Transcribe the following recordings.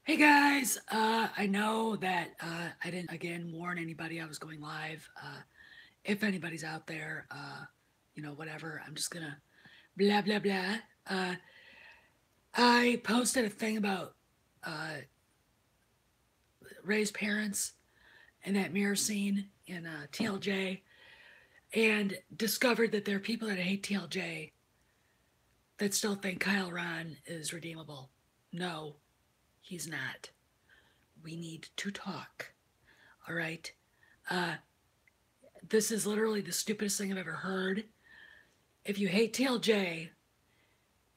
Hey guys, I know that I didn't again warn anybody I was going live. If anybody's out there, whatever, I'm just gonna blah blah blah. I posted a thing about uh, Ray's parents and that mirror scene in TLJ, and discovered that there are people that hate TLJ that still think Kyle Ron is redeemable. No, he's not. We need to talk. All right. Uh, this is literally the stupidest thing I've ever heard. If you hate TLJ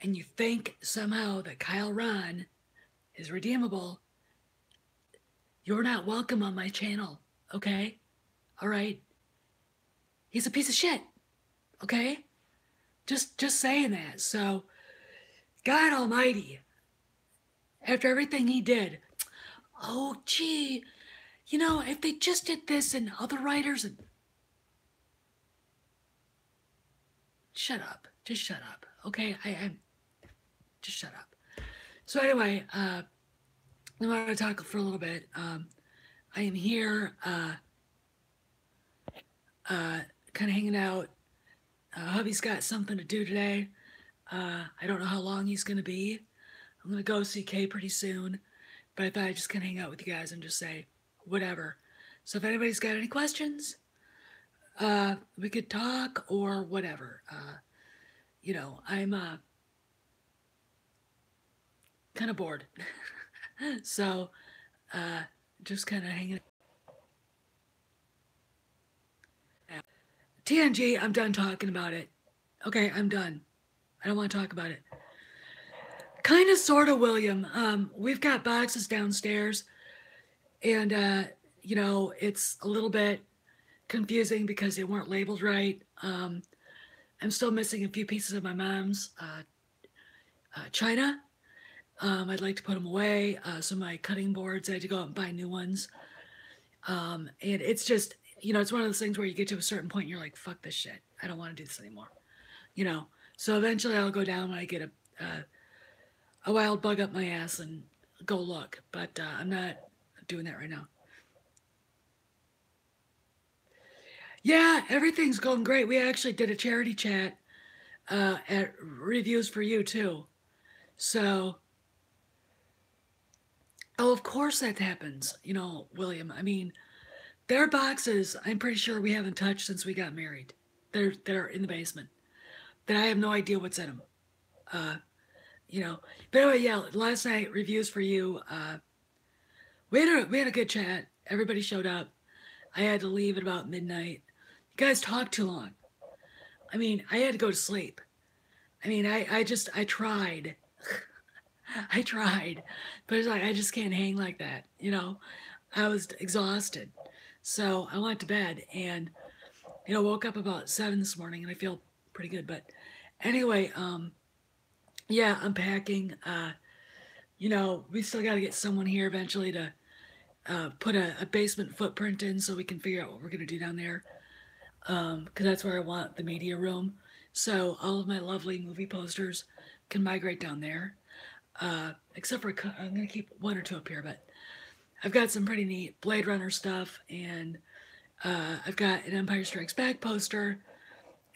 and you think somehow that Kyle Ron is redeemable, you're not welcome on my channel. Okay? All right? He's a piece of shit. Okay? Just saying that. So, God Almighty, after everything he did, oh gee, if they just did this and other writers and shut up. Just shut up. Okay? I just shut up. So anyway, I want to talk for a little bit. I am here, kind of hanging out. Hubby's got something to do today. I don't know how long he's going to be. I'm going to go see Kay pretty soon, but I thought I'd just kind of hang out with you guys and just say whatever. So if anybody's got any questions, we could talk or whatever. I'm kind of bored. So just kind of hanging out. TNG, I'm done talking about it. Okay, I'm done. I don't want to talk about it. Kind of, sort of, William. We've got boxes downstairs, and it's a little bit confusing because they weren't labeled right. I'm still missing a few pieces of my mom's china. I'd like to put them away. So my cutting boards, I had to go out and buy new ones. And it's just, it's one of those things where you get to a certain point and you're like, fuck this shit. I don't want to do this anymore. So eventually I'll go down when I get a wild bug up my ass and go look. But I'm not doing that right now. Yeah, everything's going great. We actually did a charity chat at Reviews for You too. So, oh, of course that happens, William. I mean, their boxes, I'm pretty sure we haven't touched since we got married. They're in the basement. That I have no idea what's in them. Uh, But anyway, yeah, last night Reviews for You. We had a good chat. Everybody showed up. I had to leave at about midnight. You guys talked too long. I mean, I had to go to sleep. I mean, I tried. I tried, but it's like I just can't hang like that. I was exhausted, so I went to bed and woke up about 7 this morning and I feel pretty good. But anyway, yeah, I'm packing. We still got to get someone here eventually to put a basement footprint in so we can figure out what we're gonna do down there. Because that's where I want the media room. So all of my lovely movie posters can migrate down there. Except for I'm gonna keep one or two up here, but I've got some pretty neat Blade Runner stuff, and I've got an Empire Strikes Back poster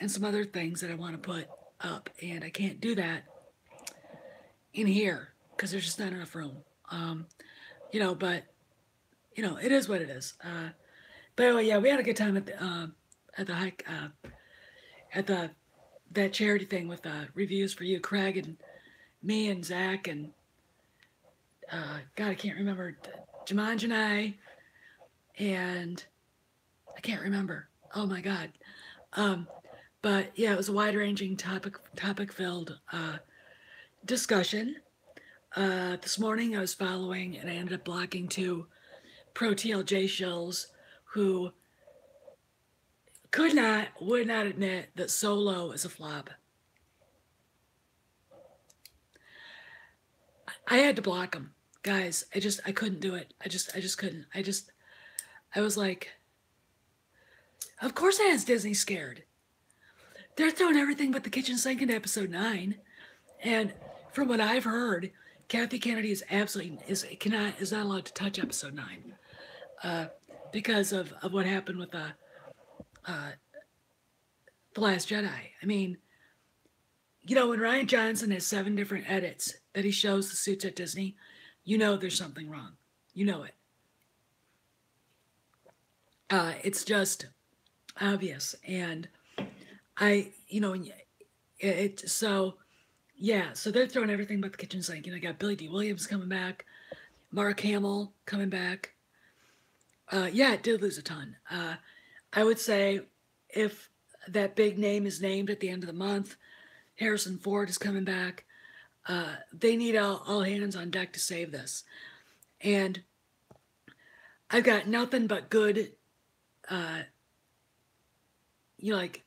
and some other things that I want to put up, and I can't do that in here because there's just not enough room. But it is what it is. But anyway, yeah, we had a good time at the hike at the that charity thing with Reviews for You, Craig and me and Zach and God, I can't remember Jumanji and and I can't remember. Oh my God. But yeah, it was a wide-ranging topic filled discussion. This morning I was following and I ended up blocking two pro TLJ shills who would not admit that Solo is a flop. I had to block them, guys. I couldn't do it. I just couldn't. I was like, of course it has Disney scared. They're throwing everything but the kitchen sink into episode 9. And from what I've heard, Kathy Kennedy is absolutely is not allowed to touch episode 9 because of what happened with the Last Jedi. I mean, you know, when Ryan Johnson has 7 different edits that he shows the suits at Disney, you know there's something wrong. You know it. It's just obvious, and you know, so yeah, so they're throwing everything but the kitchen sink. You know, got Billy D. Williams coming back, Mark Hamill coming back. Yeah, it did lose a ton. I would say if that big name is named at the end of the month, Harrison Ford is coming back. They need all hands on deck to save this. And I've got nothing but good, you know, like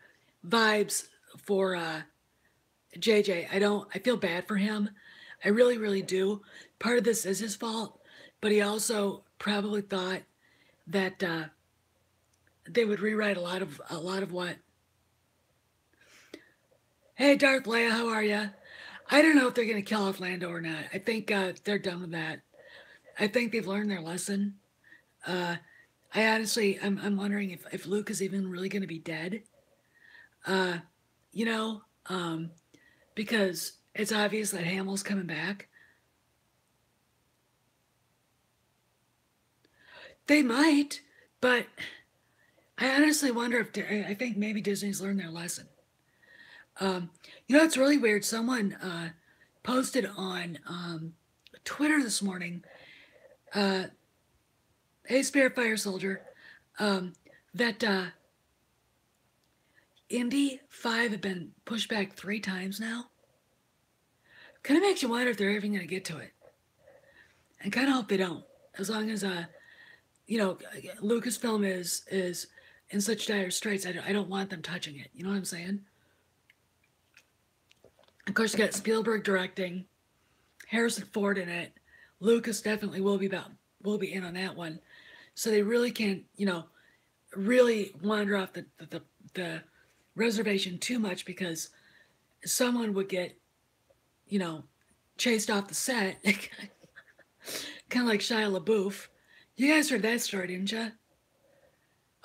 vibes for JJ. I feel bad for him. I really, really do. Part of this is his fault, but he also probably thought that they would rewrite a lot of what. Hey, Darth Leia, how are you? I don't know if they're going to kill off Lando or not. I think they're done with that. I think they've learned their lesson. I honestly, I'm wondering if Luke is even really going to be dead. You know, because it's obvious that Hamill's coming back. They might, but I honestly wonder if I think maybe Disney's learned their lesson. You know, it's really weird. Someone posted on Twitter this morning, hey, Spirit Fire Soldier, that Indy 5 had been pushed back 3 times now. Kind of makes you wonder if they're even going to get to it. And kind of hope they don't. As long as, you know, Lucasfilm is in such dire straits, I don't want them touching it. You know what I'm saying? Of course, you got Spielberg directing, Harrison Ford in it. Lucas definitely will be in on that one. So they really can't, you know, really wander off the reservation too much, because someone would get, you know, chased off the set. Kind of like Shia LaBeouf. You guys heard that story, didn't you?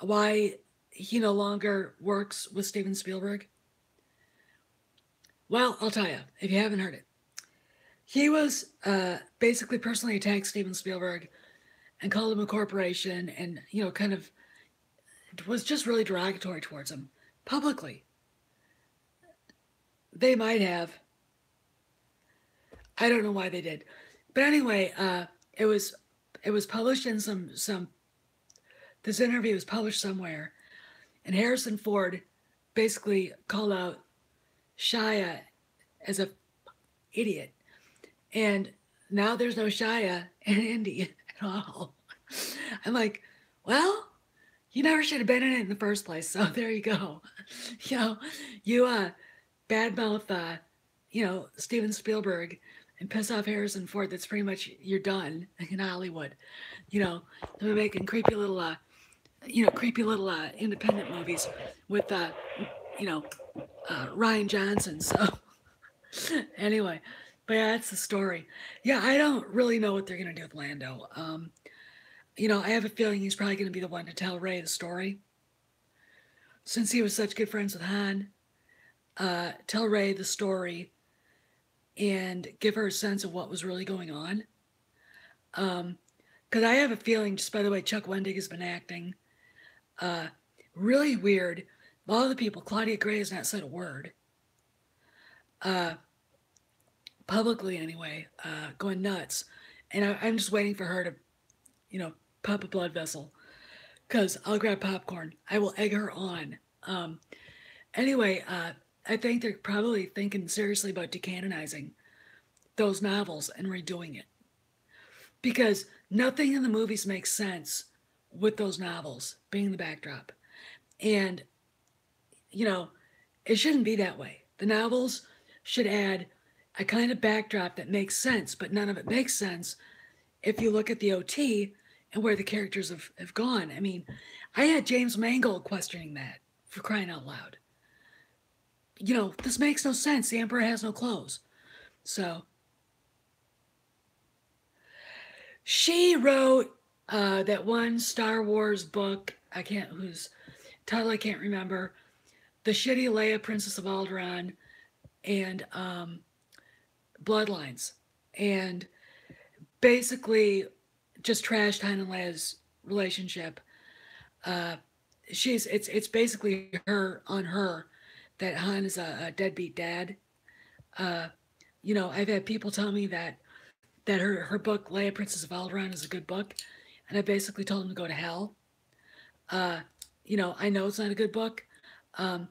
Why he no longer works with Steven Spielberg? Well, I'll tell you, if you haven't heard it. He was basically personally attacked Steven Spielberg and called him a corporation, and, you know, kind of was just really derogatory towards him publicly. They might have. I don't know why they did. But anyway, it was published in some this interview was published somewhere, and Harrison Ford basically called out Shia as a idiot. And now there's no Shia in Indy at all. I'm like, well, you never should have been in it in the first place. So there you go. You know, you badmouth, you know, Steven Spielberg and piss off Harrison Ford. That's pretty much, you're done in Hollywood. You know, they're making creepy little, independent movies with, you know, Ryan Johnson. So anyway, but yeah, that's the story. Yeah, I don't really know what they're gonna do with Lando. You know, I have a feeling he's probably gonna be the one to tell Rey the story, since he was such good friends with Han. Tell Rey the story and give her a sense of what was really going on. Because I have a feeling, just by the way Chuck Wendig has been acting, really weird. All the people, Claudia Gray has not said a word. Publicly anyway, going nuts. And I'm just waiting for her to, you know, pop a blood vessel, because I'll grab popcorn. I will egg her on. Anyway, I think they're probably thinking seriously about decanonizing those novels and redoing it, because nothing in the movies makes sense with those novels being the backdrop. And, you know, it shouldn't be that way. The novels should add a kind of backdrop that makes sense, but none of it makes sense if you look at the OT and where the characters have gone. I mean, I had James Mangold questioning that, for crying out loud. You know, this makes no sense. The Emperor has no clothes. So, She wrote that one Star Wars book. Whose title I can't remember. The shitty Leia, Princess of Alderaan, and Bloodlines, and basically just trashed Han and Leia's relationship. Uh, it's basically her on her that Han is a deadbeat dad. Uh, I've had people tell me that her book Leia, Princess of Alderaan is a good book, and I basically told them to go to hell. Uh, I know it's not a good book. Um,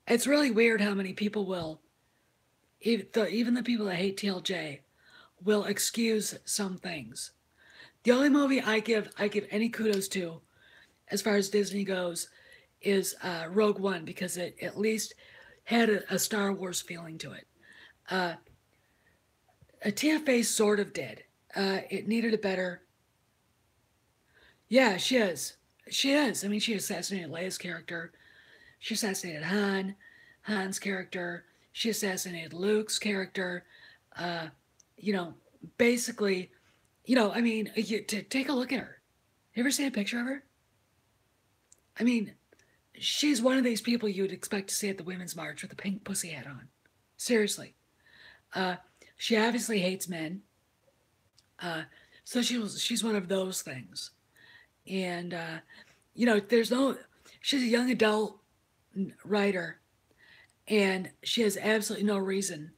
it's really weird how many people will, even the people that hate TLJ, will excuse some things. The only movie I give any kudos to, as far as Disney goes, is Rogue One, because it at least had a Star Wars feeling to it. Uh, a TFA sort of did. It needed a better. Yeah, she is. She is. I mean, she assassinated Leia's character. She assassinated Han's character. She assassinated Luke's character. Uh, you know, basically, I mean, take a look at her. You ever seen a picture of her? I mean, she's one of these people you'd expect to see at the Women's March with a pink pussy hat on. Seriously. Uh, she obviously hates men. Uh, so she's one of those things. And, there's no, she's a young adult writer, and she has absolutely no reason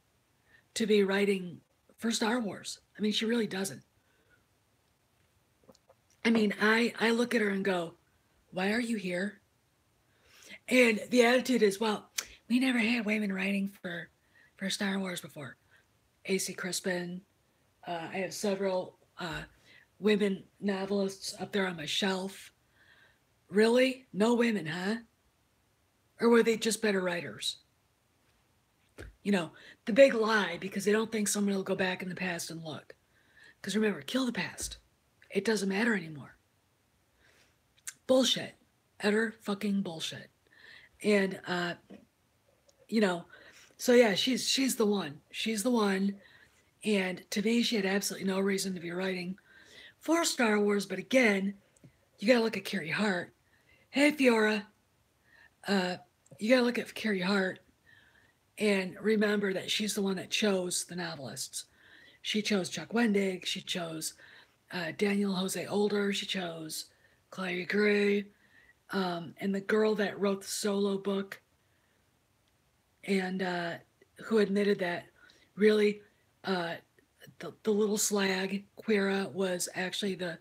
to be writing for Star Wars. I mean, she really doesn't. I mean, I look at her and go, why are you here? And the attitude is, well, we never had women writing for Star Wars before. A.C. Crispin. I have several women novelists up there on my shelf. Really? No women, huh? Or were they just better writers? The big lie, because they don't think someone will go back in the past and look. Because remember, kill the past. It doesn't matter anymore. Bullshit. Utter fucking bullshit. And so yeah, she's the one. She's the one. And to me, she had absolutely no reason to be writing for Star Wars. But again, you gotta look at Carrie Hart. Hey Fiora, you gotta look at Carrie Hart and remember that she's the one that chose the novelists. She chose Chuck Wendig. She chose Daniel Jose Older. She chose Clary Gray. And the girl that wrote the solo book, and who admitted that really the little slag, Quira, was actually the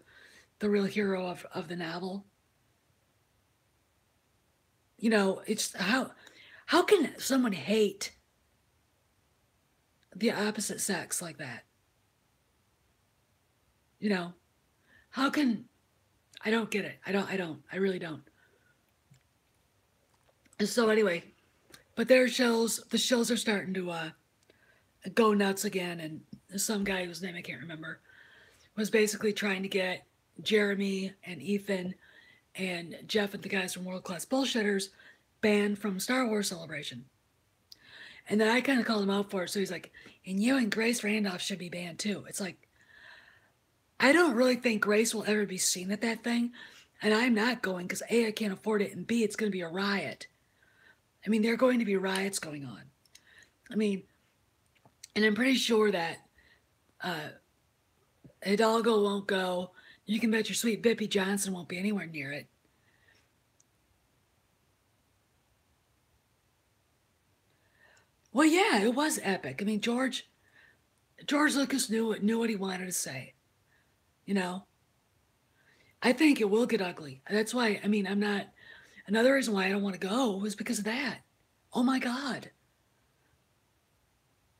real hero of the novel. It's how can someone hate the opposite sex like that? How can I don't get it. I really don't. And so anyway, but the shows are starting to go nuts again, and some guy whose name I can't remember was basically trying to get Jeremy and Ethan and Jeff and the guys from World Class Bullshitters banned from Star Wars Celebration. And then I kind of called him out for it. So he's like, and you and Grace Randolph should be banned too. It's like, I don't really think Grace will ever be seen at that thing. And I'm not going because A, I can't afford it, and B, it's going to be a riot. I mean, there are going to be riots going on. I mean, and I'm pretty sure that Hidalgo won't go. You can bet your sweet Bippy Johnson won't be anywhere near it. Well, yeah, it was epic. I mean, George Lucas knew what he wanted to say. I think it will get ugly. That's why. I mean, I'm not. Another reason why I don't want to go was because of that. Oh my God.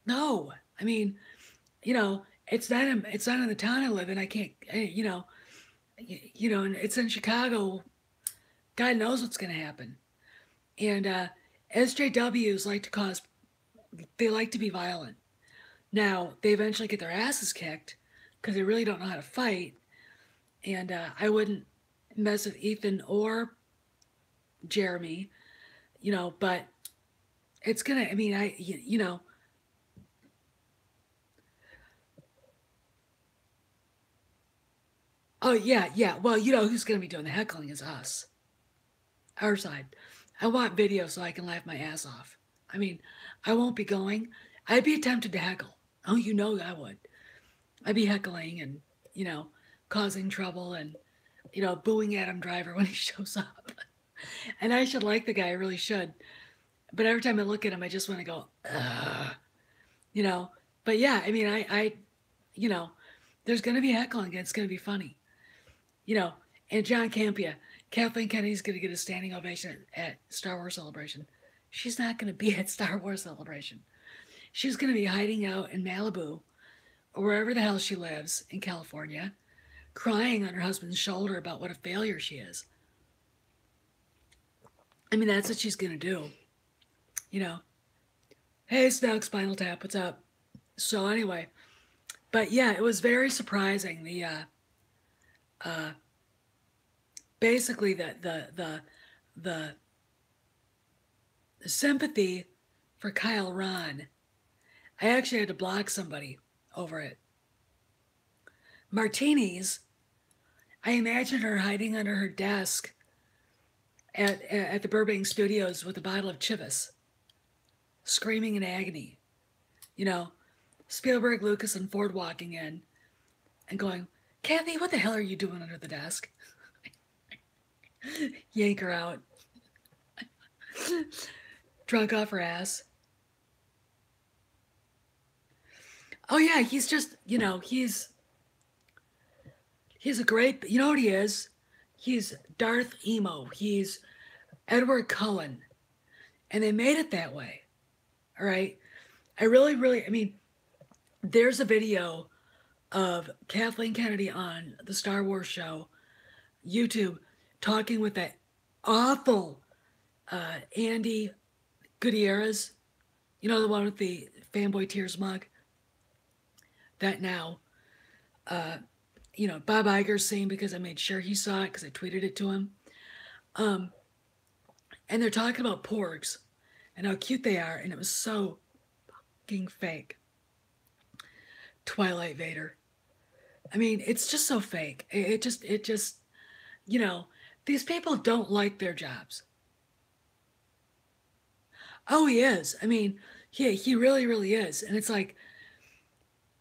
No, I mean, it's not in the town I live in. I can't. And it's in Chicago. God knows what's going to happen. And SJWs like to cause. They like to be violent. Now they eventually get their asses kicked because they really don't know how to fight. And I wouldn't mess with Ethan or Jeremy, but it's gonna. I mean, Oh yeah, yeah. Well, you know who's going to be doing the heckling is us, our side. I want video so I can laugh my ass off. I mean, I won't be going. I'd be tempted to heckle. Oh, you know I would. I'd be heckling and you know causing trouble and booing Adam Driver when he shows up. And I should like the guy, I really should. But every time I look at him, I just want to go, ugh, you know. But yeah, I mean, you know, there's going to be heckling. And it's going to be funny, you know. And John Campea, Kathleen Kennedy's going to get a standing ovation at Star Wars Celebration. She's not going to be at Star Wars Celebration. She's going to be hiding out in Malibu or wherever the hell she lives in California, crying on her husband's shoulder about what a failure she is. I mean, that's what she's going to do, you know. Hey, Snug Spinal Tap, what's up? So anyway, but yeah, it was very surprising. Uh, Basically the sympathy for Kyle Ron. I actually had to block somebody over it. Martinis, I imagine her hiding under her desk at the Burbank Studios with a bottle of Chivas, screaming in agony. You know, Spielberg, Lucas, and Ford walking in and going, Kathy, what the hell are you doing under the desk? Yank her out. Drunk off her ass. Oh yeah, he's just, he's a great, you know what he is? He's Darth Emo. He's Edward Cullen. And they made it that way. All right. I mean, there's a video of Kathleen Kennedy on the Star Wars show, YouTube, talking with that awful Andy Gutierrez, you know, the one with the Fanboy Tears mug. That now, Bob Iger's saying because I made sure he saw it because I tweeted it to him. And they're talking about porgs and how cute they are, and it was so fucking fake. Twilight Vader. I mean, it's just so fake. It just, these people don't like their jobs. Oh, he is. I mean, he really, really is. And it's like,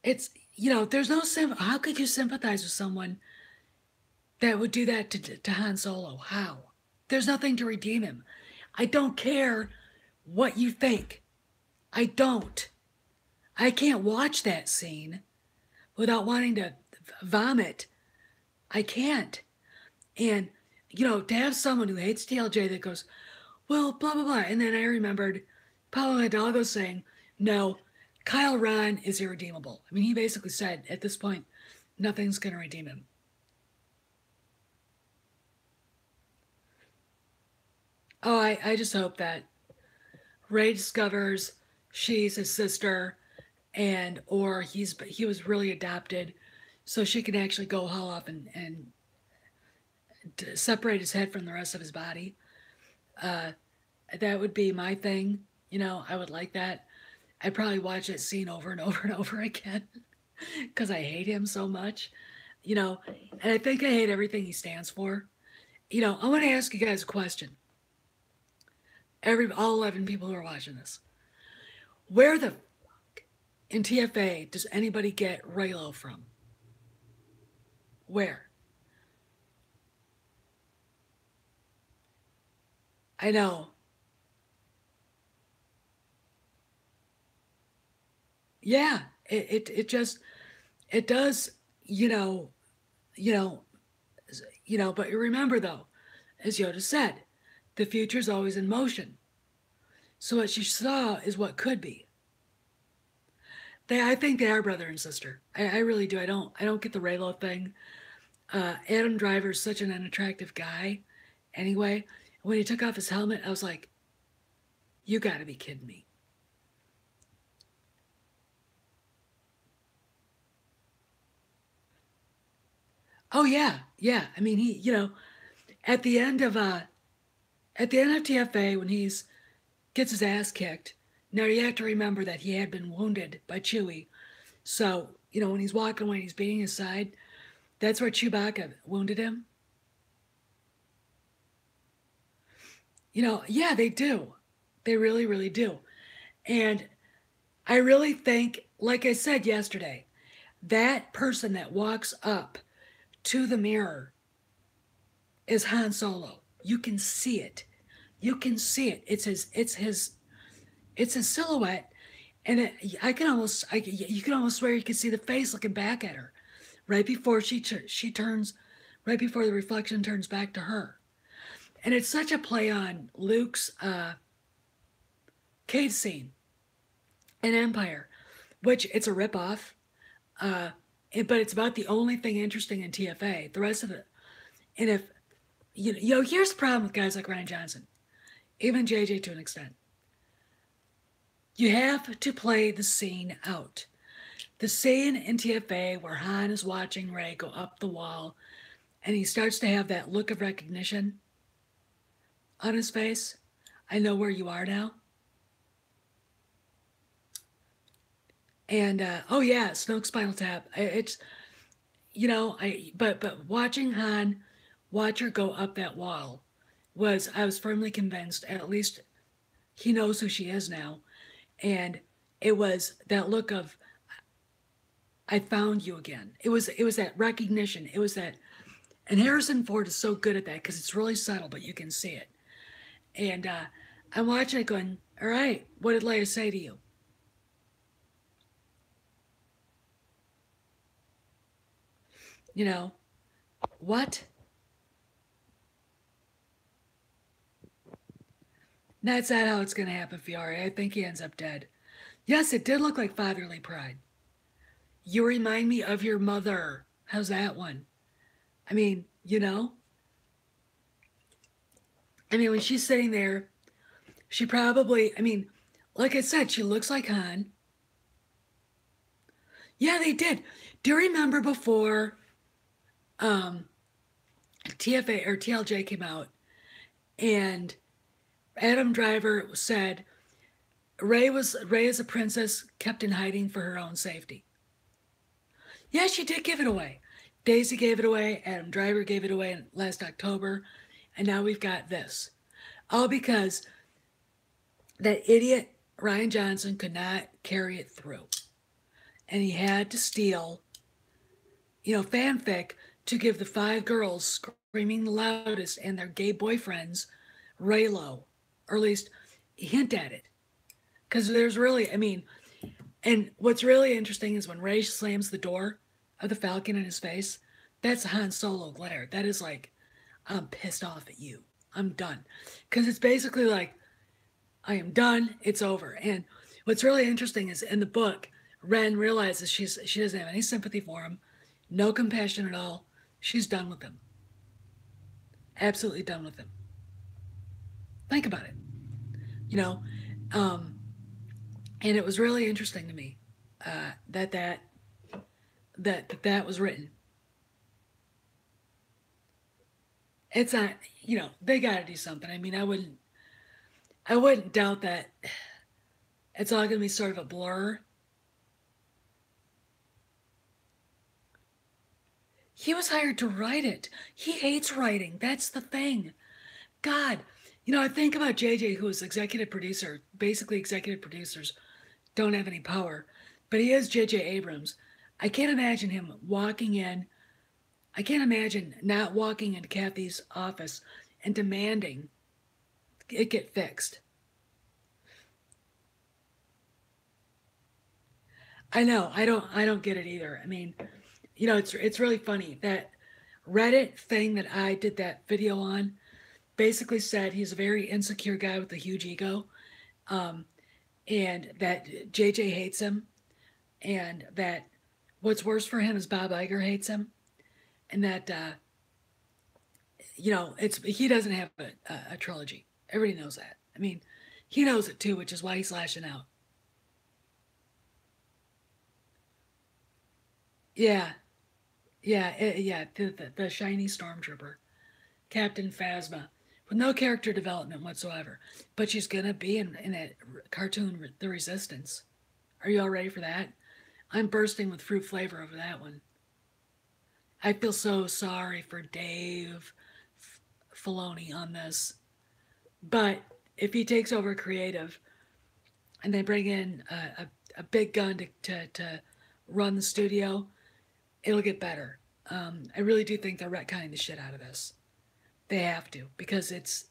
there's no how could you sympathize with someone that would do that to Han Solo? How? There's nothing to redeem him. I don't care what you think. I don't. I can't watch that scene without wanting to vomit. I can't. And, to have someone who hates TLJ that goes, well, blah, blah, blah. And then I remembered Paulo Hidalgo saying, no, Kyle Ron is irredeemable. I mean, he basically said at this point, nothing's going to redeem him. Oh, I just hope that Rey discovers she's his sister or he was really adopted so she can actually go haul off and separate his head from the rest of his body. That would be my thing. I would like that. I'd probably watch that scene over and over and over again because I hate him so much, and I think I hate everything he stands for. I want to ask you guys a question. All 11 people who are watching this. Where the fuck in TFA does anybody get Reylo from? Where? I know. Yeah, it just it does, but remember though, as Yoda said, the future is always in motion. So what she saw is what could be. I think they are brother and sister. I really do. I don't get the Reylo thing. Adam Driver's such an unattractive guy. Anyway, when he took off his helmet, I was like, you got to be kidding me. Oh yeah, yeah. I mean, he, at the end of TFA when he's gets his ass kicked. Now you have to remember that he had been wounded by Chewie. So, when he's walking away, he's beating his side. That's where Chewbacca wounded him. You know, yeah, they do. They really, really do. And I really think, like I said yesterday, that person that walks up to the mirror is Han Solo. You can see it. You can see it. It's his silhouette, and you can almost swear you can see the face looking back at her, right before she turns, right before the reflection turns back to her, and it's such a play on Luke's cave scene in Empire, which it's a ripoff, but it's about the only thing interesting in TFA. The rest of it, and if here's the problem with guys like Rian Johnson, even JJ to an extent. You have to play the scene out. The scene in TFA where Han is watching Rey go up the wall and he starts to have that look of recognition on his face. I know where you are now. And oh yeah, Snoke's Spinal Tap. It's but watching Han watch her go up that wall I was firmly convinced, at least he knows who she is now. And it was that look of, I found you again. It was that recognition. It was that, and Harrison Ford is so good at that because it's really subtle, but you can see it. And I'm watching it going, all right, what did Leia say to you? You know, what? That's not how it's going to happen, Fiore. I think he ends up dead. Yes, it did look like fatherly pride. You remind me of your mother. How's that one? I mean, when she's sitting there, she probably, like I said, she looks like Han. Yeah, they did. Do you remember before TFA or TLJ came out and Adam Driver said Rey is a princess kept in hiding for her own safety? Yeah, she did give it away. Daisy gave it away. Adam Driver gave it away last October. And now we've got this. All because that idiot Rian Johnson could not carry it through. And he had to steal, fanfic to give the 5 girls screaming the loudest and their gay boyfriends Reylo, or at least hint at it. Because there's really, and what's really interesting is when Rey slams the door of the Falcon in his face, that's a Han Solo glare. That is like, I'm pissed off at you. I'm done. Because it's basically like, I am done. It's over. And what's really interesting is in the book, Ren realizes she doesn't have any sympathy for him, no compassion at all. She's done with him. Absolutely done with him. Think about it. And it was really interesting to me that was written. It's not, they got to do something. I wouldn't doubt that it's all going to be sort of a blur. He was hired to write it. He hates writing. That's the thing. God, I think about JJ, who is executive producer. Basically, executive producers don't have any power, but he is JJ Abrams. I can't imagine him walking in. I can't imagine not walking into Kathy's office and demanding it get fixed. I know. I don't get it either. It's really funny that Reddit thing that I did that video on basically said he's a very insecure guy with a huge ego, and that JJ hates him, and that what's worse for him is Bob Iger hates him, and that he doesn't have a trilogy. Everybody knows that. He knows it too, which is why he's lashing out. Yeah, yeah. The shiny stormtrooper, Captain Phasma, with no character development whatsoever. But she's gonna be in that cartoon, The Resistance. Are you all ready for that? I'm bursting with fruit flavor over that one. I feel so sorry for Dave Filoni on this. But if he takes over creative and they bring in a big gun to run the studio, it'll get better. I really do think they're retconning the shit out of this. They have to, because it's,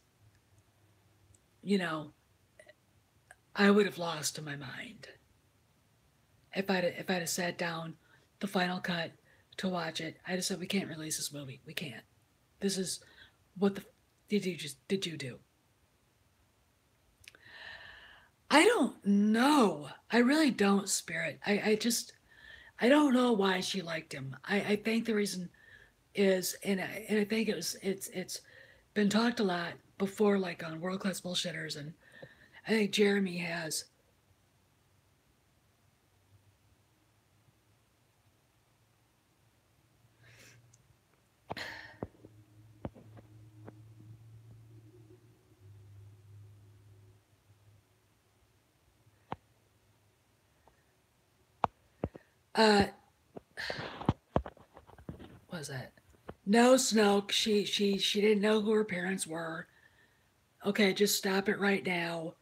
I would have lost my mind if I'd have sat down the final cut to watch it. I just said we can't release this movie. We can't. This is what the did you do? I don't know. I really don't, Spirit. I don't know why she liked him. I think the reason is, and I think it's been talked a lot before, like on World Class Bullshitters, and I think Jeremy has. Uh, what was that? No, Snoke. She didn't know who her parents were. Okay, just stop it right now.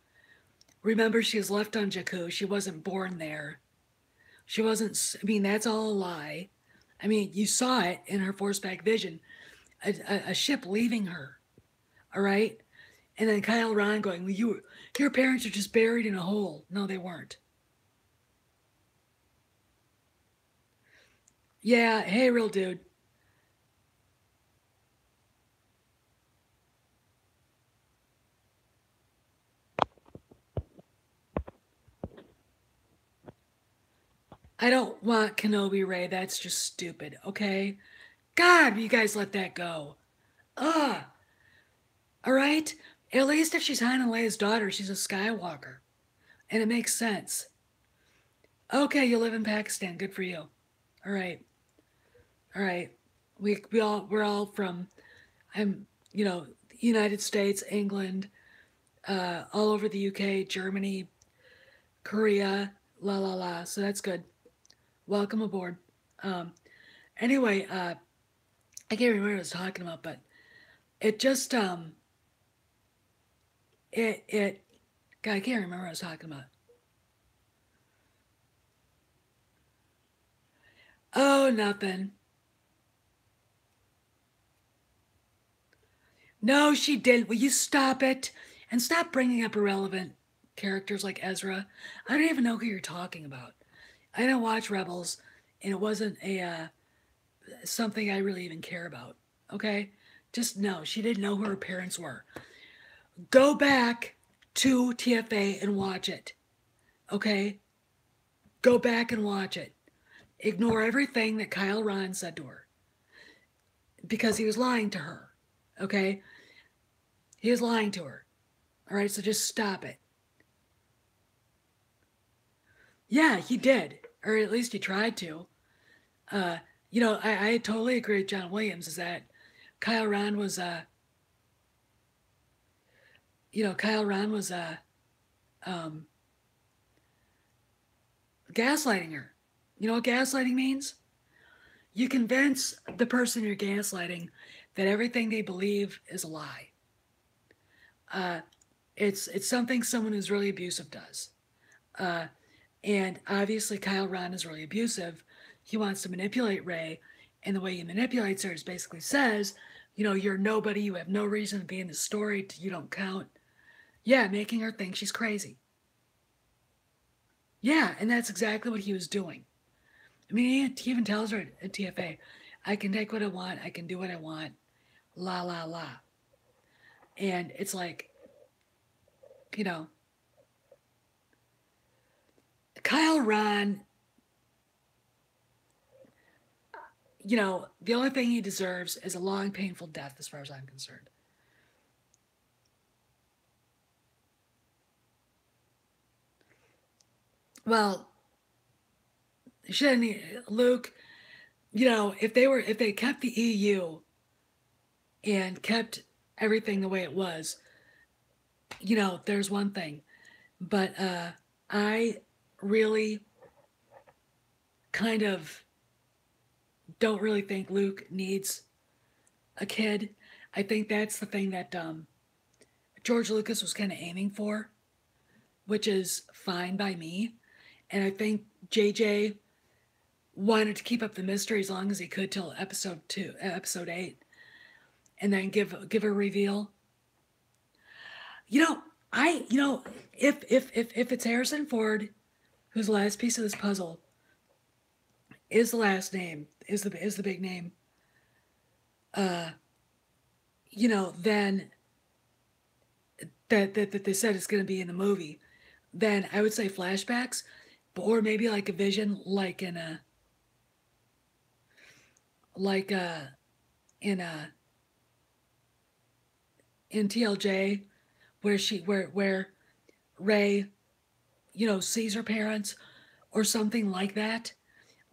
Remember, she was left on Jakku. She wasn't born there. She wasn't. I mean, that's all a lie. I mean, you saw it in her Force back vision, a ship leaving her. All right, and then Kyle Ron going, well, your parents are just buried in a hole. No, they weren't. Yeah, hey, real dude. I don't want Kenobi Ray. That's just stupid, okay? God, you guys let that go. Ugh. All right? At least if she's Han and Leia's daughter, she's a Skywalker. And it makes sense. Okay, you live in Pakistan. Good for you. All right. All right. We're all from I'm United States, England, all over the UK, Germany, Korea, la la la. So that's good. Welcome aboard. Um, anyway, I can't remember what I was talking about, but it just it God, I can't remember what I was talking about. Oh, nothing. No, she didn't. Will you stop it and stop bringing up irrelevant characters like Ezra? I don't even know who you're talking about. I didn't watch Rebels, and it wasn't a something I really even care about. Okay, just no. She didn't know who her parents were. Go back to TFA and watch it. Okay, go back and watch it. Ignore everything that Kyle Ron said to her because he was lying to her. Okay, he was lying to her. All right, so just stop it. Yeah, he did, or at least he tried to. Uh, I totally agree with John Williams. Is that Kyle Ron was Kyle Ron was um, gaslighting her. You know what gaslighting means? You convince the person you're gaslighting that everything they believe is a lie. Uh, it's something someone who's really abusive does. Uh, and obviously, Kyle Ron is really abusive. He wants to manipulate Ray, and the way he manipulates her is basically says, you're nobody. You have no reason to be in the story. You don't count. Yeah, making her think she's crazy. Yeah, and that's exactly what he was doing. I mean, he even tells her at TFA, I can take what I want, I can do what I want, la, la, la. And it's like, you know, Kyle Ron, the only thing he deserves is a long, painful death, as far as I'm concerned. Well, shouldn't Luke, if they kept the EU and kept everything the way it was, there's one thing. But I really kind of don't really think Luke needs a kid. I think that's the thing that George Lucas was kind of aiming for, which is fine by me. And I think JJ wanted to keep up the mystery as long as he could till episode 8, and then give a reveal. You know, if it's Harrison Ford, who's the last piece of this puzzle, is the last name, is the big name, then that they said it's going to be in the movie, then I would say flashbacks, or maybe like a vision, like in in in TLJ, where Rey, sees her parents, or something like that,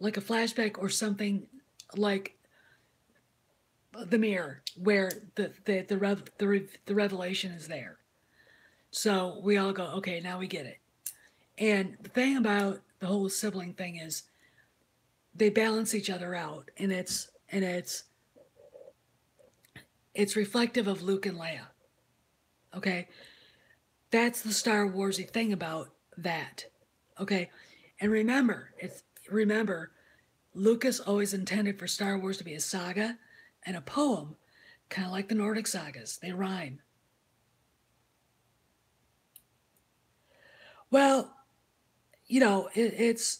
like a flashback, or something like the mirror, where the revelation is there. So we all go, okay, now we get it. And the thing about the whole sibling thing is they balance each other out, and it's reflective of Luke and Leia. Okay, that's the Star Warsy thing about that. Okay, and remember, Lucas always intended for Star Wars to be a saga and a poem, kind of like the Nordic sagas. They rhyme. Well, it's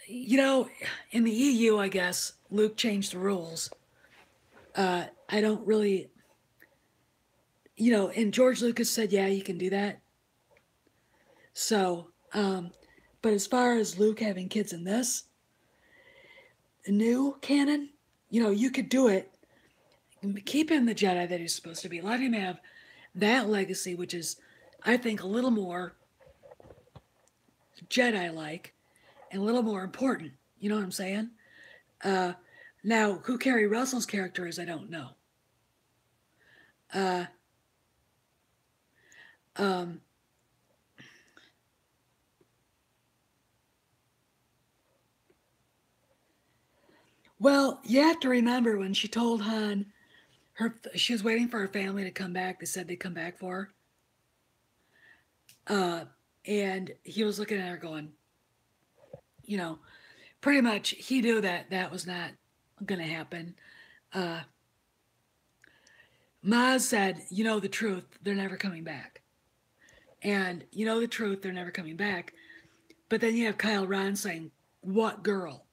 in the EU, I guess Luke changed the rules. I don't really, and George Lucas said, yeah, you can do that. So, but as far as Luke having kids in this new canon, you could do it. Keep him the Jedi that he's supposed to be. Let him have that legacy, which is, I think, a little more Jedi-like and a little more important. You know what I'm saying? Now, who Kerry Russell's character is, I don't know. Well, you have to remember when she told Han she was waiting for her family to come back. They said they'd come back for her. And he was looking at her going, pretty much he knew that was not going to happen. Maz said, the truth, they're never coming back. And the truth, they're never coming back. But then you have Kyle Ron saying, what girl?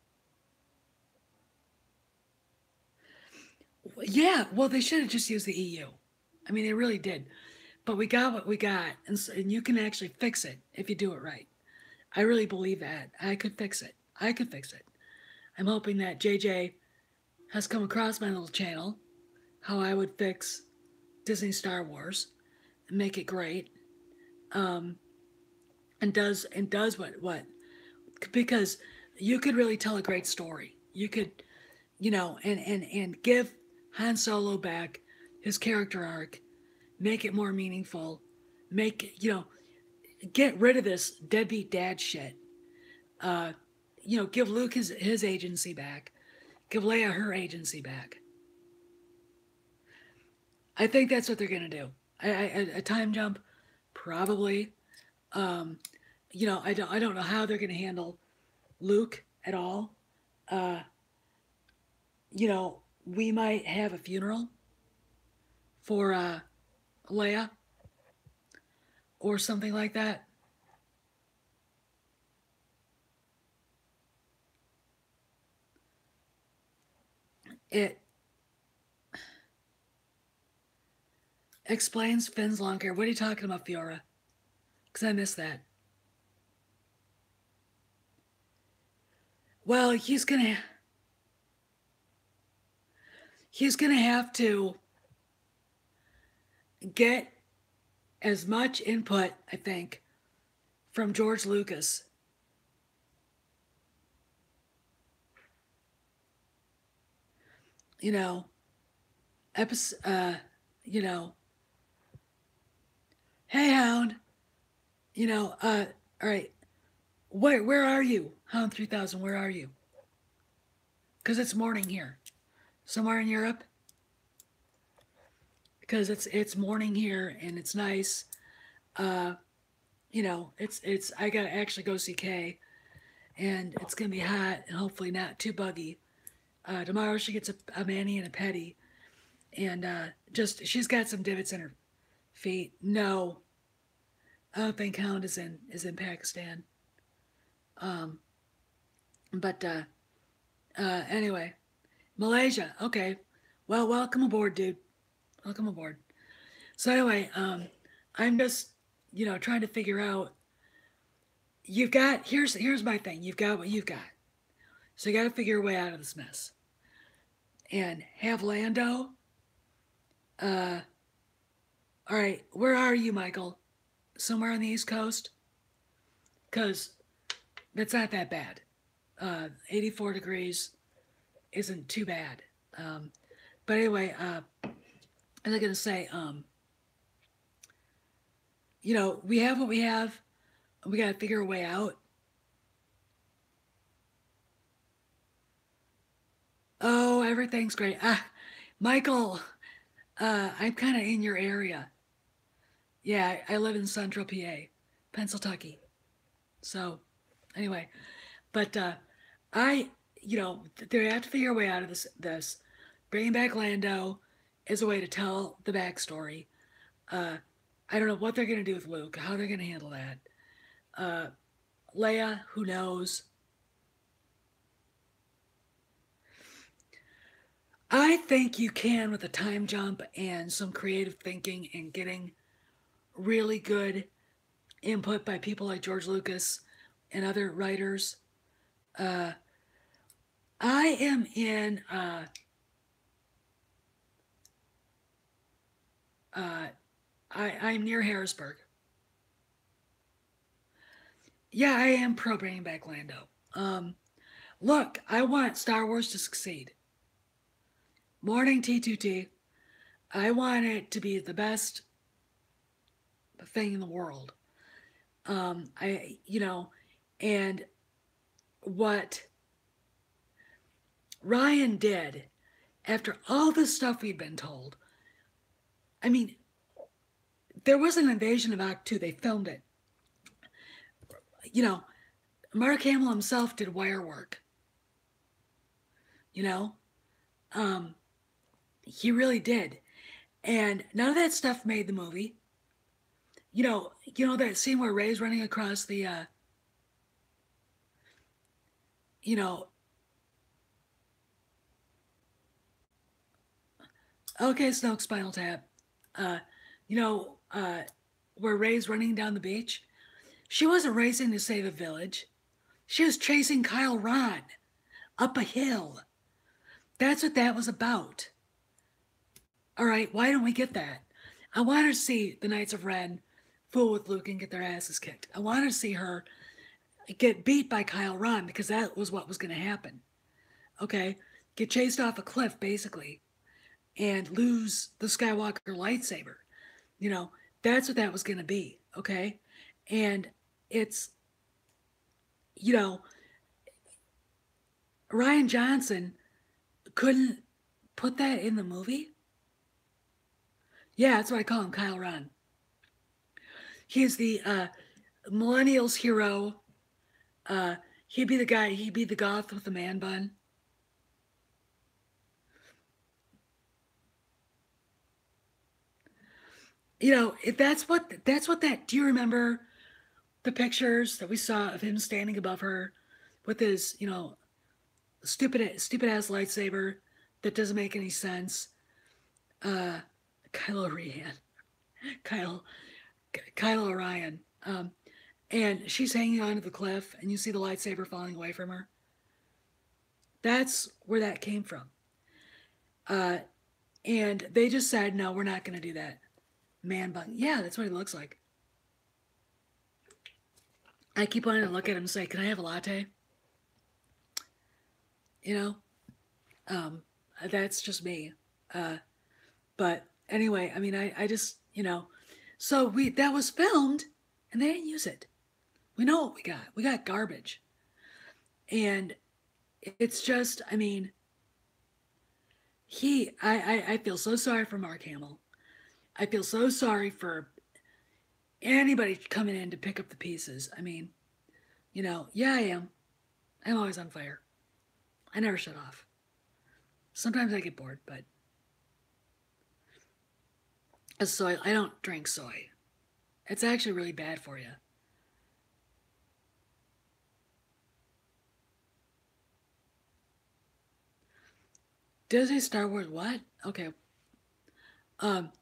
Yeah, well, they should have just used the EU. I mean, they really did. But we got what we got, and you can actually fix it if you do it right. I really believe that. I could fix it. I'm hoping that JJ has come across my little channel, how I would fix Disney Star Wars and make it great. And does what because you could really tell a great story. You could, and give Han Solo back his character arc, make it more meaningful, get rid of this deadbeat dad shit. Give Luke his agency back, give Leia her agency back. I think that's what they're gonna do. A time jump, probably. I don't know how they're gonna handle Luke at all. We might have a funeral for Leia or something like that. It explains Finn's long hair. What are you talking about, Fiora? Because I missed that. Well, he's gonna have to get as much input, I think, from George Lucas. Hey Hound, all right, where are you? Hound 3000, where are you? because it's morning here. Somewhere in Europe, because it's morning here and it's nice. Uh, it's I gotta actually go see Kay, and it's gonna be hot and hopefully not too buggy. Tomorrow she gets a mani and a pedi, and just she's got some divots in her feet. No, I don't think Hound is in Pakistan. Um, but anyway, Malaysia. Okay, well, welcome aboard, dude. Welcome aboard. So anyway, I'm just trying to figure out. You've got here's my thing. You've got what you've got. So you got to figure your way out of this mess. And have Lando. Uh, all right, where are you, Michael? Somewhere on the East Coast? Because it's not that bad. 84 degrees isn't too bad. But anyway, as I'm gonna say, we have what we have. We gotta figure a way out. Oh, everything's great. Michael, I'm kind of in your area. Yeah, I live in Central PA, Pennsylvania. So, anyway, but I, they have to figure a way out of this. Bringing back Lando is a way to tell the backstory. Uh, I don't know what they're gonna do with Luke, how they're gonna handle that. Uh, Leia, who knows? I think you can with a time jump and some creative thinking and getting really good input by people like George Lucas and other writers. Uh, I am in. I'm near Harrisburg. Yeah, I am pro bringing back Lando. Look, I want Star Wars to succeed. Morning T2T. I want it to be the best thing in the world. And what Ryan did after all the stuff we'd been told. I mean, there was an invasion of Act 2. They filmed it. Mark Hamill himself did wire work. You know, um, he really did. And none of that stuff made the movie. That scene where Ray's running across the, you know, okay, Snoke Spinal Tap. Uh, you know, uh, where Ray's running down the beach. She wasn't racing to save a village. She was chasing Kyle Ron up a hill. That's what that was about. All right, why don't we get that? I want to see the Knights of Ren fool with Luke and get their asses kicked. I want to see her get beat by Kyle Ron because that was what was going to happen. Okay, get chased off a cliff basically, and lose the Skywalker lightsaber. You know, that's what that was going to be. Okay, and it's you know Rian Johnson couldn't put that in the movie. Yeah, that's what I call him, Kyle Ron. He's the millennials hero. He'd be the guy. He'd be the goth with the man bun. If that's what that. Do you remember the pictures that we saw of him standing above her with his stupid ass lightsaber that doesn't make any sense? Uh, Kylo Ren, Kyle Kylo Orion. And she's hanging onto the cliff, and you see the lightsaber falling away from her. That's where that came from. Uh, and they just said, no, we're not going to do that. Man bun. Yeah, that's what he looks like. I keep wanting to look at him and say, can I have a latte? You know, that's just me. But anyway, I mean, I just, so that was filmed and they didn't use it. We know what we got. We got garbage. And it's just, I mean, I feel so sorry for Mark Hamill. I feel so sorry for anybody coming in to pick up the pieces. I mean, yeah, I am. I'm always on fire. I never shut off. Sometimes I get bored, but soy, I don't drink soy. It's actually really bad for you. Disney Star Wars, what? Okay. Um,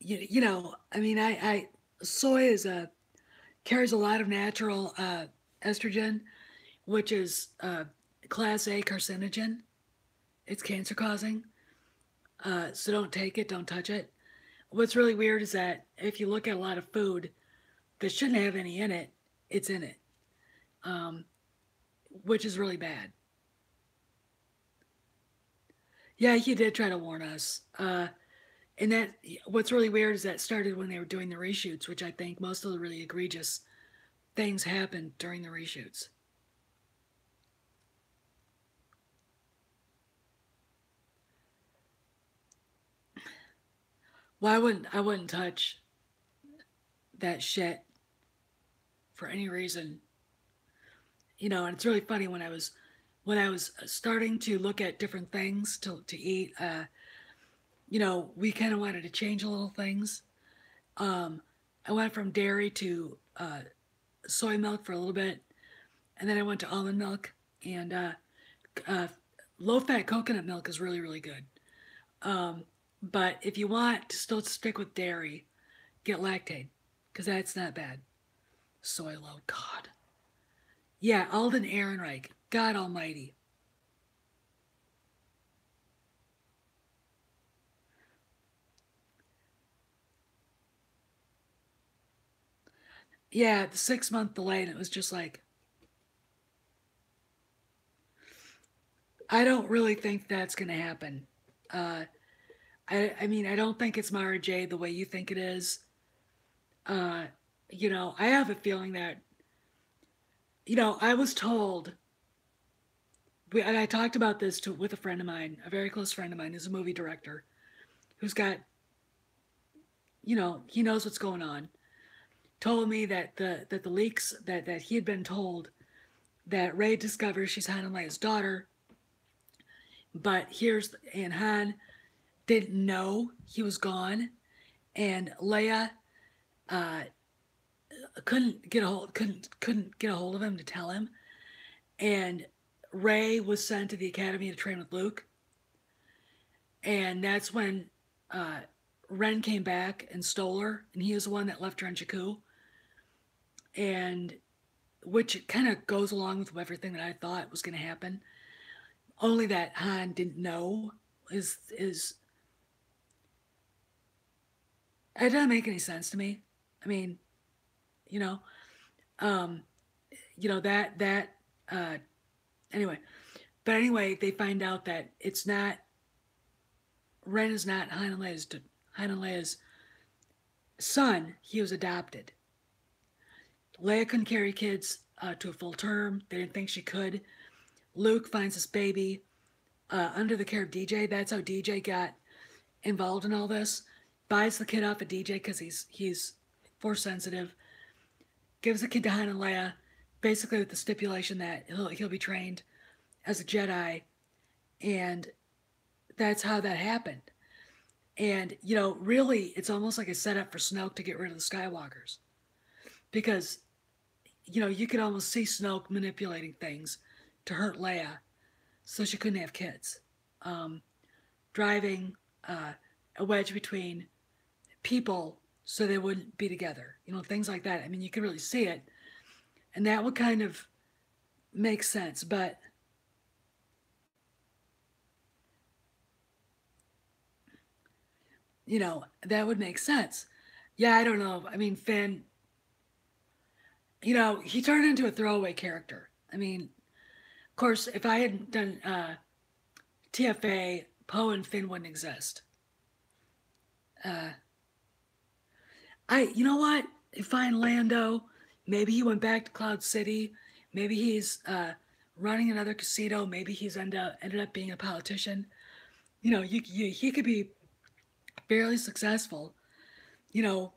I mean, soy is a carries a lot of natural estrogen, which is class A carcinogen. It's cancer causing. So don't take it, don't touch it. What's really weird is that if you look at a lot of food that shouldn't have any in it, it's in it, um, which is really bad. Yeah, he did try to warn us. And that what's really weird is that started when they were doing the reshoots, which I think most of the really egregious things happened during the reshoots. Well, I wouldn't touch that shit for any reason. And it's really funny when I was starting to look at different things to eat. We kind of wanted to change a little things. Um, I went from dairy to soy milk for a little bit, and then I went to almond milk, and uh, low fat coconut milk is really really good. Um, but if you want to still stick with dairy, get Lactaid because that's not bad. Soy low, God. Yeah, Alden Ehrenreich, God Almighty. Yeah, the 6 month delay, and it was just like, I don't really think that's gonna happen. Uh, I mean, I don't think it's Mara Jade the way you think it is. Uh, I have a feeling that, I was told, and I talked about this with a friend of mine, a very close friend of mine, who's a movie director, who's got, he knows what's going on. Told me that the leaks that he had been told that Ray discovers she's Han and Leia's daughter, but and Han didn't know he was gone, and Leia uh, couldn't get a hold of him to tell him, and Ray was sent to the academy to train with Luke, and that's when uh, Ren came back and stole her, and he was the one that left her on Jakku, and which kind of goes along with everything that I thought was going to happen. Only that Han didn't know is it doesn't make any sense to me. I mean, you know, um, that uh, anyway. But anyway, they find out that it's not Ren is not Han and Leia's son. He was adopted. Leia couldn't carry kids to a full term. They didn't think she could. Luke finds this baby under the care of DJ. That's how DJ got involved in all this. Buys the kid off of DJ because he's force sensitive. Gives the kid to Han and Leia, basically with the stipulation that he'll be trained as a Jedi, and that's how that happened. And really, it's almost like a setup for Snoke to get rid of the Skywalkers, because you could almost see Snoke manipulating things to hurt Leia, so she couldn't have kids. Um, Driving a wedge between people so they wouldn't be together. Things like that. I mean, you could really see it, and that would kind of make sense. But that would make sense. Yeah, I don't know. I mean, Finn, he turned into a throwaway character. I mean, of course, if I hadn't done TFA, Poe and Finn wouldn't exist. Uh, you know what? If I find Lando, maybe he went back to Cloud City. Maybe he's running another casino. Maybe he's ended up being a politician. You know, he could be fairly successful. You know,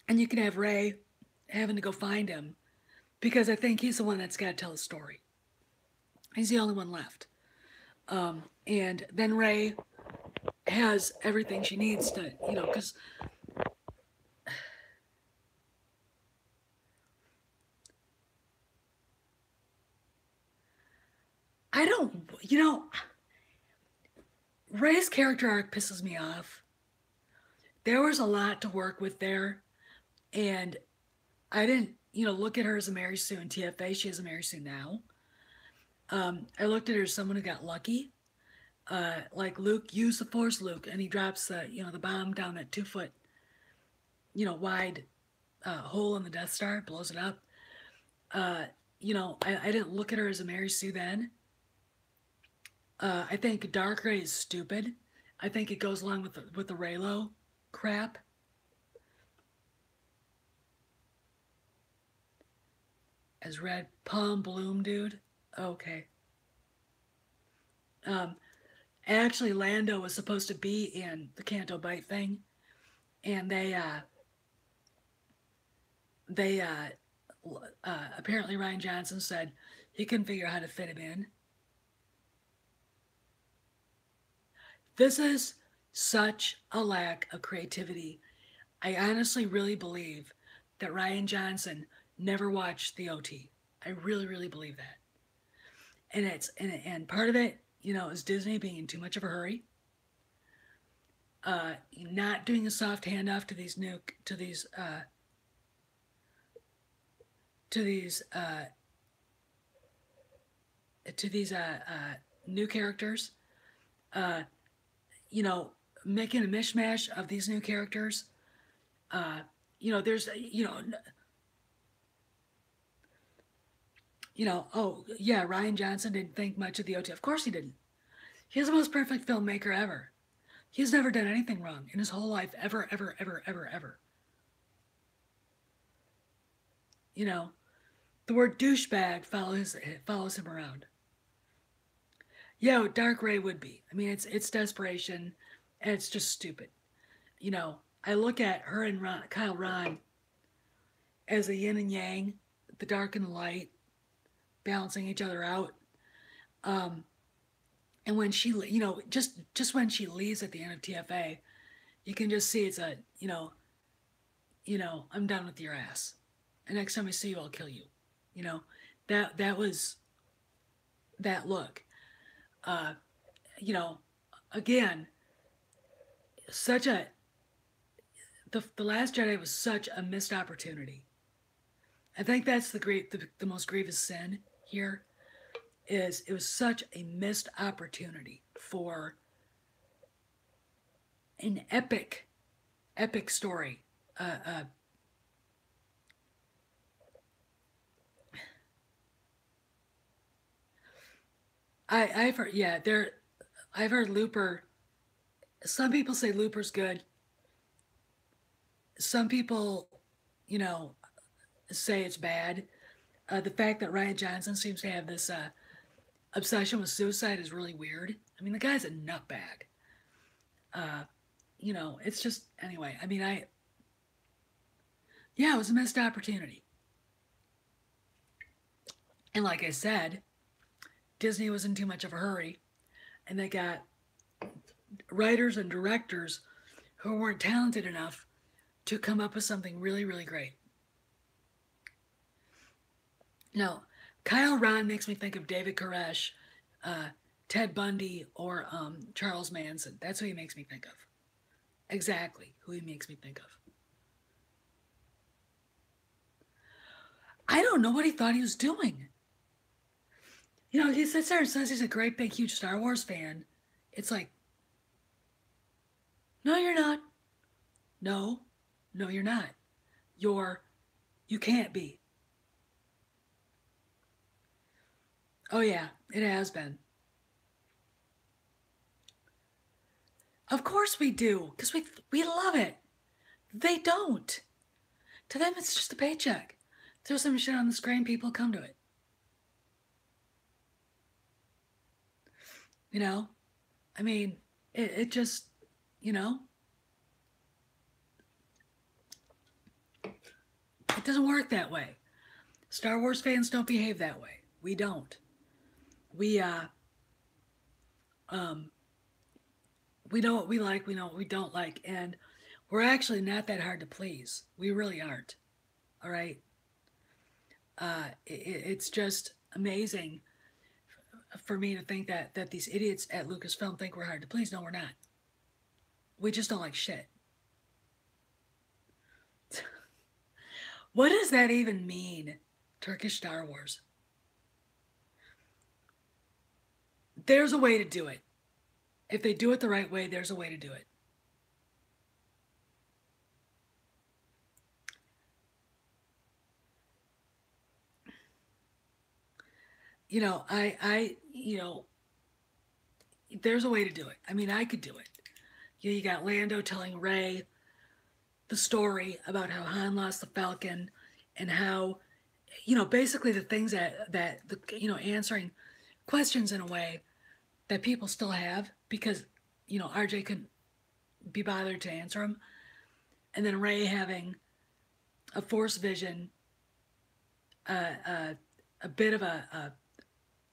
and you can have Ray having to go find him because I think he's the one that's got to tell the story. He's the only one left. And then Ray has everything she needs to, you know, because I don't, you know, Ray's character arc pisses me off. There was a lot to work with there, and I didn't, you know, look at her as a Mary Sue in TFA. She is a Mary Sue now. I looked at her as someone who got lucky. Like Luke, use the Force, Luke, and he drops the, you know, the bomb down that 2 foot, you know, wide hole in the Death Star, blows it up. You know, I didn't look at her as a Mary Sue then. I think Dark Ray is stupid. I think it goes along with the Raylo crap. As Red Palm Bloom, dude. Okay. Actually, Lando was supposed to be in the Canto Bight thing, and they apparently Rian Johnson said he couldn't figure out how to fit him in. This is such a lack of creativity. I honestly really believe that Rian Johnson never watched the OT. I really, really believe that. And part of it, you know, is Disney being in too much of a hurry. Not doing a soft handoff to these new to these new characters. You know, making a mishmash of these new characters. You know, there's oh yeah, Rian Johnson didn't think much of the OT. Of course he didn't. He's the most perfect filmmaker ever. He's never done anything wrong in his whole life, ever, ever, ever, ever, ever. You know, the word douchebag follows him around. Yeah, Dark Ray would be. I mean, it's desperation, and it's just stupid. You know, I look at her and Kyle Ron as a yin and yang, the dark and the light, balancing each other out. And when she, you know, just when she leaves at the end of TFA, you can just see it's a, I'm done with your ass. And next time I see you, I'll kill you. You know, that was that look. You know, again, such a the Last Jedi was such a missed opportunity. I think that's the most grievous sin here is it was such a missed opportunity for an epic story. I've heard, yeah, I've heard Looper. Some people say Looper's good. Some people, you know, say it's bad. The fact that Rian Johnson seems to have this obsession with suicide is really weird. I mean, the guy's a nutbag. You know, it's just anyway. I mean, yeah, it was a missed opportunity. And like I said, Disney was in too much of a hurry, and they got writers and directors who weren't talented enough to come up with something really, really great. No, Kyle Ron makes me think of David Koresh, Ted Bundy, or Charles Manson. That's who he makes me think of. Exactly who he makes me think of. I don't know what he thought he was doing. You know, he sits there and says he's a great, big, huge Star Wars fan. It's like, no, you're not. No, you're not. You can't be. Oh, yeah, it has been. Of course we do, because we love it. They don't. To them, it's just a paycheck. Throw some shit on the screen, people come to it. You know, I mean, it just, you know, it doesn't work that way. Star Wars fans don't behave that way. We don't. We um we know what we like, we know what we don't like, and we're actually not that hard to please. We really aren't. All right. It's just amazing for me to think that these idiots at Lucasfilm think we're hard to please. No, we're not. We just don't like shit. What does that even mean? Turkish Star Wars. There's a way to do it. If they do it the right way, there's a way to do it. There's a way to do it. I mean, I could do it. You got Lando telling Rey the story about how Han lost the Falcon and how, basically the things answering questions in a way that people still have because, RJ couldn't be bothered to answer them. And then Rey having a Force vision, a bit of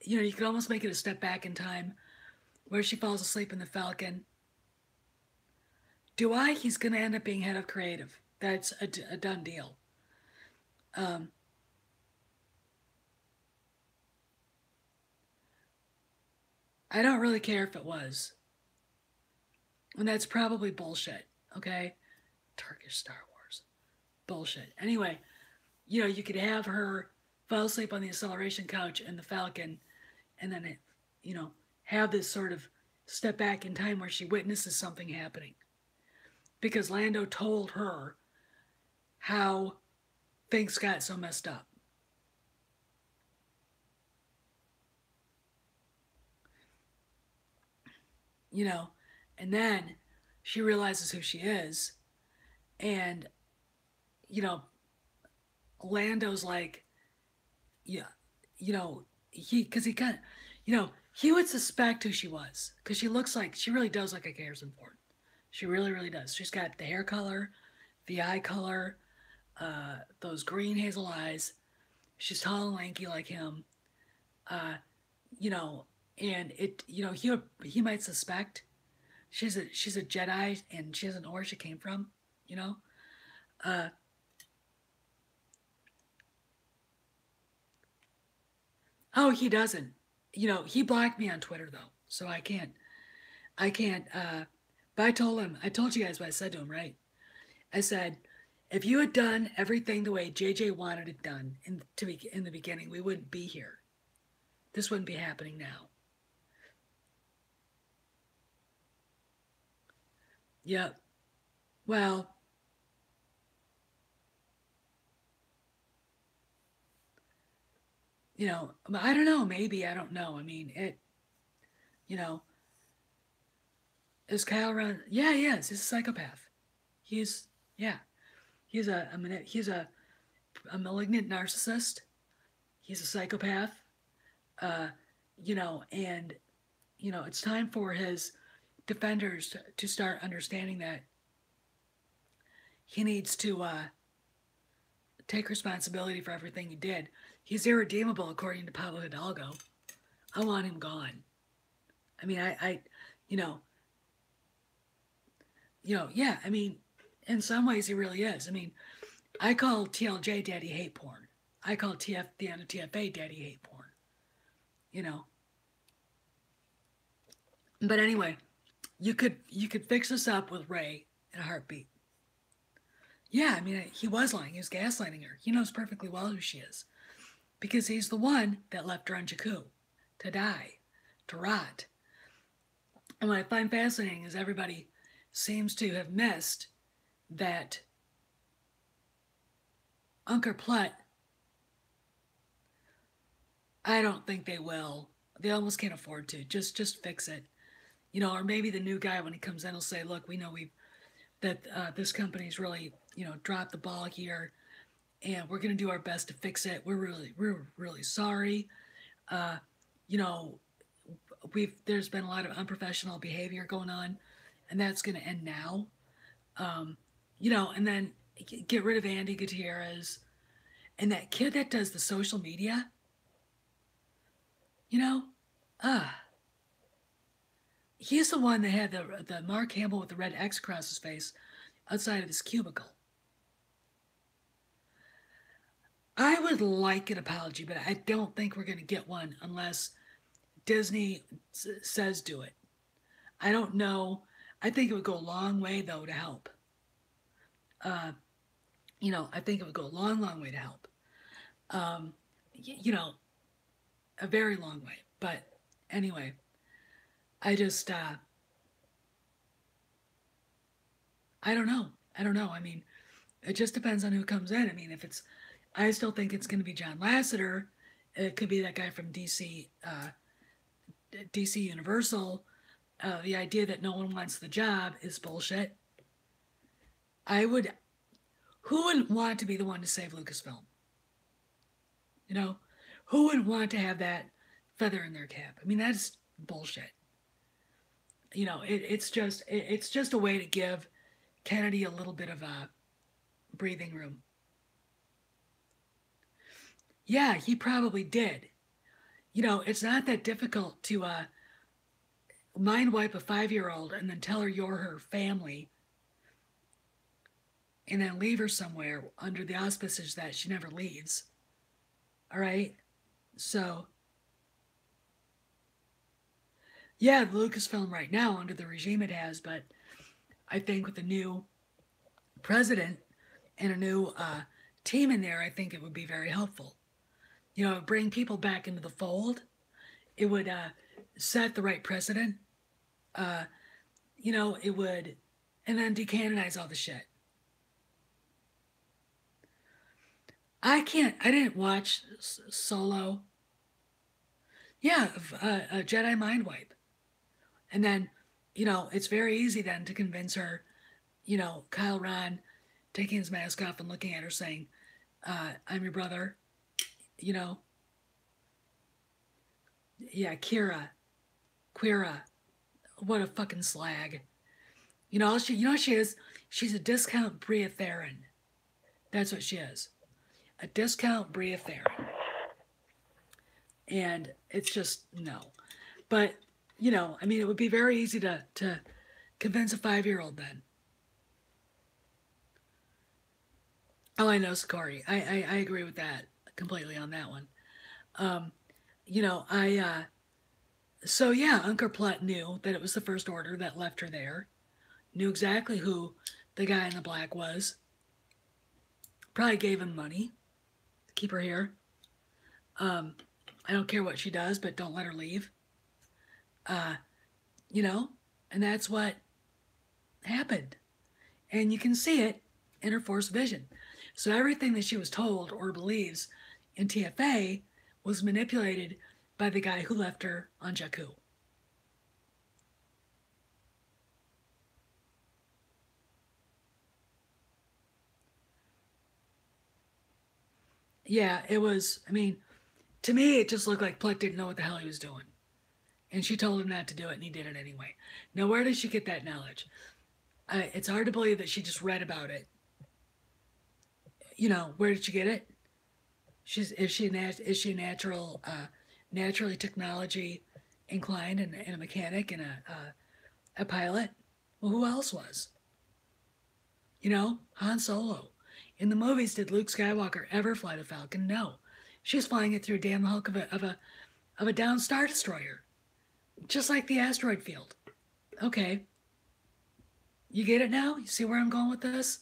you could almost make it a step back in time where she falls asleep in the Falcon. Do I? He's going to end up being head of creative. That's a done deal. Um, I don't really care if it was. And that's probably bullshit, okay? Turkish Star Wars. Bullshit. Anyway, you could have her fall asleep on the acceleration couch in the Falcon and then, have this sort of step back in time where she witnesses something happening. Because Lando told her how things got so messed up. And then she realizes who she is. And, Lando's like, yeah, because he kind of, he would suspect who she was because she really does look like Harrison Ford. She really, really does. She's got the hair color, the eye color, those green hazel eyes. She's tall and lanky like him. Uh, you know, and he might suspect she's a Jedi and she doesn't know where she came from. You know, uh, oh, he doesn't. He blocked me on Twitter though, so I can't. I can't. But I told him. I told you guys what I said to him, right? I said, if you had done everything the way JJ wanted it done in the beginning, we wouldn't be here. This wouldn't be happening now. Yep. Well, I don't know. Maybe I don't know. I mean, you know, is Kyle Ren? Yeah, he is. He's a psychopath. He's yeah. He's a malignant narcissist. He's a psychopath. Uh, and it's time for his defenders to start understanding that he needs to take responsibility for everything he did. He's irredeemable, according to Pablo Hidalgo. I want him gone. I mean, you know, yeah. I mean, in some ways, he really is. I mean, I call TLJ daddy hate porn. I call the end of TFA daddy hate porn. You know. But anyway, you could fix this up with Rey in a heartbeat. Yeah, I mean, he was lying. He was gaslighting her. He knows perfectly well who she is because he's the one that left her on Jakku to die, to rot. And what I find fascinating is everybody seems to have missed that Unkar Plutt, I don't think they will. They almost can't afford to. Just fix it. Or maybe the new guy when he comes in will say, look, we know this company's really, dropped the ball here and we're going to do our best to fix it. We're really sorry. Uh, you know, there's been a lot of unprofessional behavior going on, and that's going to end now. Um, and then get rid of Andy Gutierrez and that kid that does the social media. You know, ah, he's the one that had the Mark Hamill with the red X across his face outside of his cubicle. I would like an apology, but I don't think we're going to get one unless Disney says do it. I don't know. I think it would go a long way though to help. Uh, I think it would go a long, long way to help. Um, a very long way. But anyway, I just, I don't know. I don't know. I mean, it just depends on who comes in. I mean, I still think it's going to be John Lasseter. It could be that guy from DC Universal. The idea that no one wants the job is bullshit. Who wouldn't want to be the one to save Lucasfilm? You know, who would want to have that feather in their cap? I mean, that's bullshit. It's just a way to give Kennedy a little bit of a breathing room. Yeah, he probably did. It's not that difficult to mind wipe a 5-year-old and then tell her you're her family and then leave her somewhere under the auspices that she never leaves. All right? So, yeah, Lucasfilm right now, under the regime it has, but I think with a new president and a new team in there, I think it would be very helpful. Bring people back into the fold. It would set the right precedent. It would, and then decanonize all the shit. I didn't watch Solo. Yeah, a Jedi mind wipe. And then, it's very easy then to convince her, Kyle Ron taking his mask off and looking at her saying, I'm your brother, Yeah, Quira, what a fucking slag. She is? She's a discount Bria Theron. That's what she is. A discount Bria Theron. And it's just, no. But, it would be very easy to convince a 5-year-old then. Oh, I know, Sakari. I agree with that completely on that one. So yeah, Unkar Plutt knew that it was the First Order that left her there. Knew exactly who the guy in the black was. Probably gave him money to keep her here. I don't care what she does, but don't let her leave. And that's what happened. And you can see it in her Force vision. So everything that she was told or believes in TFA was manipulated by the guy who left her on Jakku. Yeah, it was, to me, it just looked like Plutt didn't know what the hell he was doing. And she told him not to do it, and he did it anyway. Now, where did she get that knowledge? It's hard to believe that she just read about it. Where did she get it? Is she naturally technology inclined and a mechanic and a pilot? Well, who else was? Han Solo. In the movies, did Luke Skywalker ever fly the Falcon? No. She's flying it through a damn hulk of a down Star Destroyer. Just like the asteroid field. Okay. You get it now? You see where I'm going with this?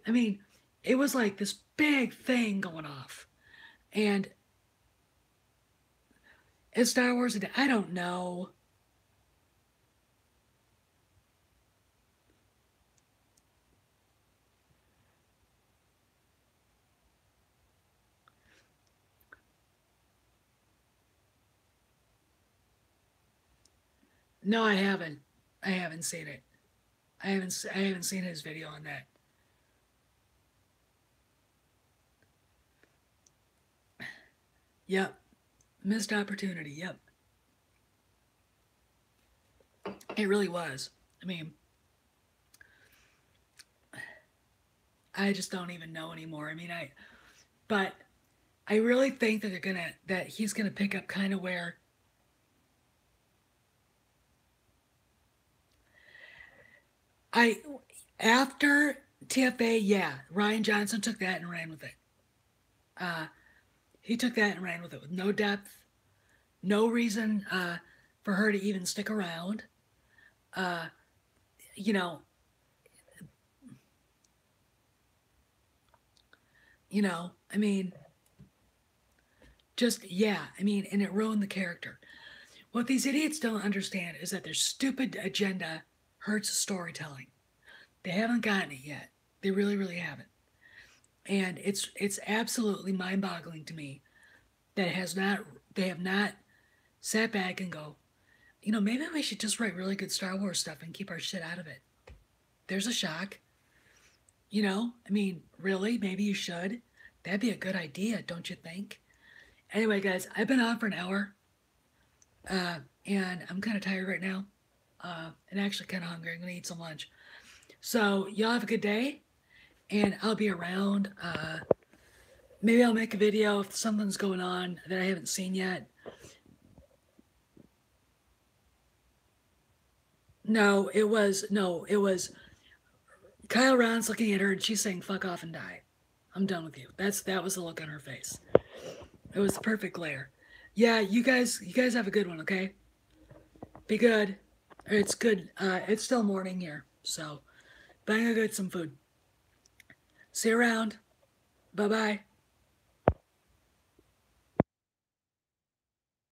It was like this big thing going off. And is Star Wars, I don't know. No, I haven't. I haven't seen it. I haven't seen his video on that. Yep. Missed opportunity. Yep. It really was. I mean, I just don't even know anymore. I mean, but I really think that that he's gonna pick up kind of where I, after TFA, yeah, Rian Johnson took that and ran with it. He took that and ran with it with no depth, no reason for her to even stick around. Uh, you know, I mean, just yeah, I mean, and it ruined the character. What these idiots don't understand is that their stupid agenda hurts storytelling. They haven't gotten it yet. They really, really haven't. And it's absolutely mind-boggling to me that they have not sat back and go, maybe we should just write really good Star Wars stuff and keep our shit out of it. There's a shock. I mean, really, maybe you should. That'd be a good idea, don't you think? Anyway, guys, I've been on for an hour, and I'm kind of tired right now, and actually kind of hungry. I'm gonna eat some lunch. So y'all have a good day, and I'll be around. Maybe I'll make a video if something's going on that I haven't seen yet. No, it was Kyle Ron's looking at her and she's saying "fuck off and die." I'm done with you. That was the look on her face. It was the perfect glare. Yeah, you guys have a good one, okay? Be good. It's good. It's still morning here, so but I'm gonna get some food. See you around. Bye bye.